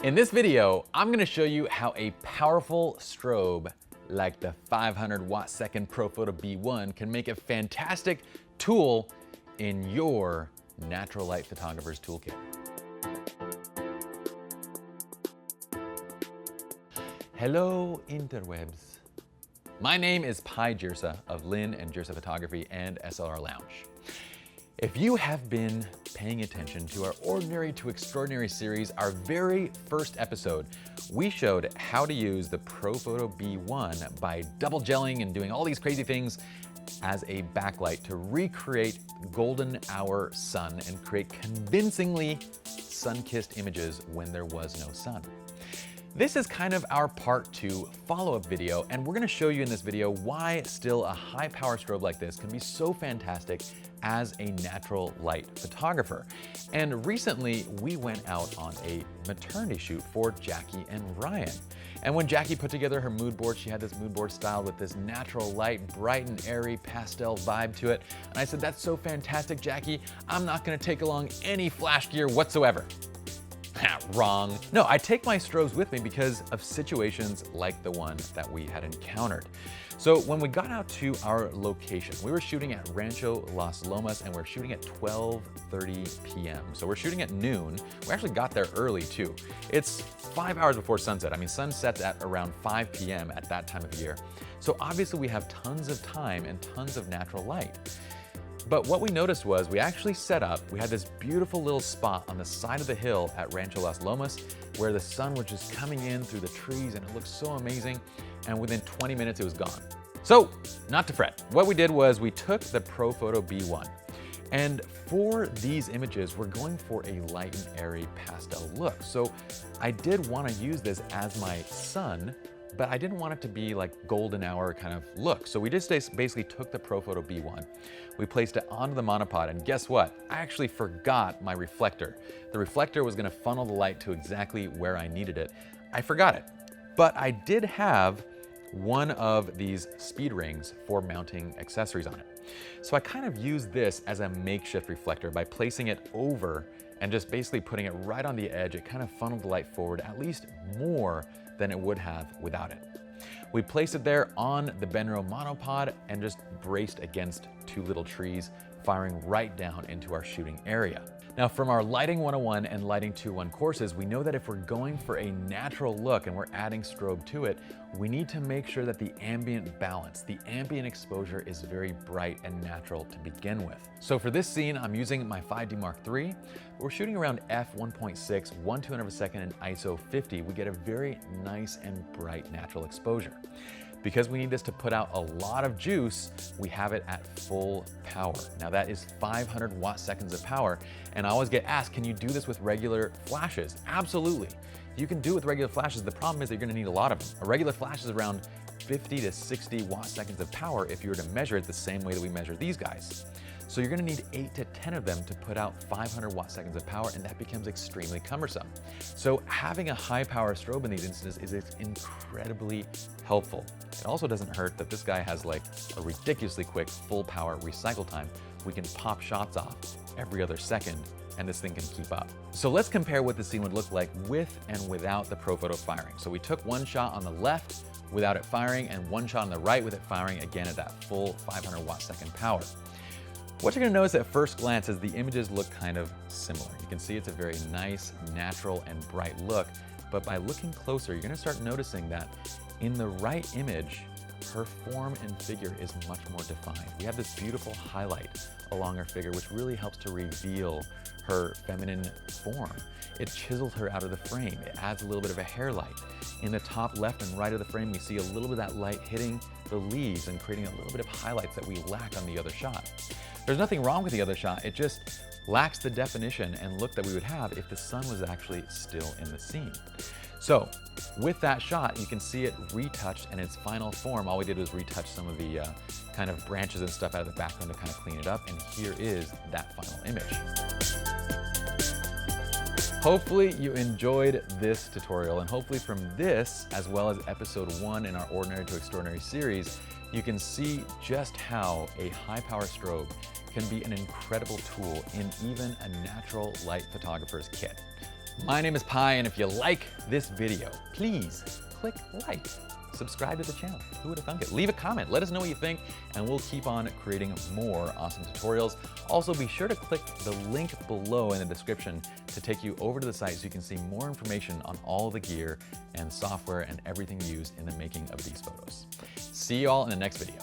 In this video, I'm gonna show you how a powerful strobe like the 500 watt second ProPhoto B1 can make a fantastic tool in your natural light photographer's toolkit. Hello interwebs. My name is Pi Jirsa of Lin and Jirsa Photography and SLR Lounge. If you have been paying attention to our Ordinary to Extraordinary series, our very first episode, we showed how to use the ProPhoto B1 by double gelling and doing all these crazy things as a backlight to recreate golden hour sun and create convincingly sun-kissed images when there was no sun. This is kind of our part 2 follow-up video, and we're gonna show you in this video why still a high power strobe like this can be so fantastic as a natural light photographer. And recently we went out on a maternity shoot for Jackie and Ryan. And when Jackie put together her mood board, she had this mood board styled with this natural light, bright and airy pastel vibe to it. And I said, that's so fantastic, Jackie. I'm not gonna take along any flash gear whatsoever. Wrong. No, I take my strobes with me because of situations like the one that we had encountered. So when we got out to our location, we were shooting at Rancho Las Lomas and we're shooting at 12:30 p.m. So we're shooting at noon. We actually got there early too. It's 5 hours before sunset. I mean, sun sets at around 5 p.m. at that time of year. So obviously we have tons of time and tons of natural light. But what we noticed was we actually set up, we had this beautiful little spot on the side of the hill at Rancho Las Lomas where the sun was just coming in through the trees and it looked so amazing. And within 20 minutes it was gone. So not to fret, what we did was we took the ProPhoto B1 and for these images, we're going for a light and airy pastel look. So I did want to use this as my sun, but I didn't want it to be like golden hour kind of look. So we just basically took the ProPhoto B1, we placed it onto the monopod, and guess what? I actually forgot my reflector. The reflector was gonna funnel the light to exactly where I needed it. I forgot it, but I did have one of these speed rings for mounting accessories on it. So I kind of used this as a makeshift reflector by placing it over and just basically putting it right on the edge. It kind of funneled the light forward at least more than it would have without it. We placed it there on the Benro monopod and just braced against 2 little trees, firing right down into our shooting area. Now from our Lighting 101 and Lighting 201 courses, we know that if we're going for a natural look and we're adding strobe to it, we need to make sure that the ambient balance, the ambient exposure is very bright and natural to begin with. So for this scene, I'm using my 5D Mark III. We're shooting around f1.6, 1/200 of a second and ISO 50. We get a very nice and bright natural exposure. Because we need this to put out a lot of juice, we have it at full power. Now that is 500 watt seconds of power. And I always get asked, can you do this with regular flashes? Absolutely. You can do it with regular flashes. The problem is that you're gonna need a lot of them. A regular flash is around 50 to 60 watt seconds of power if you were to measure it the same way that we measure these guys. So you're gonna need 8 to 10 of them to put out 500 watt seconds of power, and that becomes extremely cumbersome. So having a high power strobe in these instances is incredibly helpful. It also doesn't hurt that this guy has like a ridiculously quick full power recycle time. We can pop shots off every other second and this thing can keep up. So let's compare what the scene would look like with and without the ProPhoto firing. So we took one shot on the left without it firing and one shot on the right with it firing, again at that full 500 watt second power. What you're gonna notice at first glance is the images look kind of similar. You can see it's a very nice, natural, and bright look, but by looking closer, you're gonna start noticing that in the right image, her form and figure is much more defined. We have this beautiful highlight along her figure, which really helps to reveal her feminine form. It chiseled her out of the frame. It adds a little bit of a hair light. In the top left and right of the frame, we see a little bit of that light hitting the leaves and creating a little bit of highlights that we lack on the other shot. There's nothing wrong with the other shot. It just lacks the definition and look that we would have if the sun was actually still in the scene. So with that shot, you can see it retouched in its final form. All we did was retouch some of the kind of branches and stuff out of the background to kind of clean it up. And here is that final image. Hopefully you enjoyed this tutorial, and hopefully from this, as well as episode 1 in our Ordinary to Extraordinary series, you can see just how a high power strobe can be an incredible tool in even a natural light photographer's kit. My name is Pi, and if you like this video, please click like. Subscribe to the channel. Who would have thunk it? Leave a comment. Let us know what you think, and we'll keep on creating more awesome tutorials. Also, be sure to click the link below in the description to take you over to the site so you can see more information on all the gear and software and everything used in the making of these photos. See you all in the next video.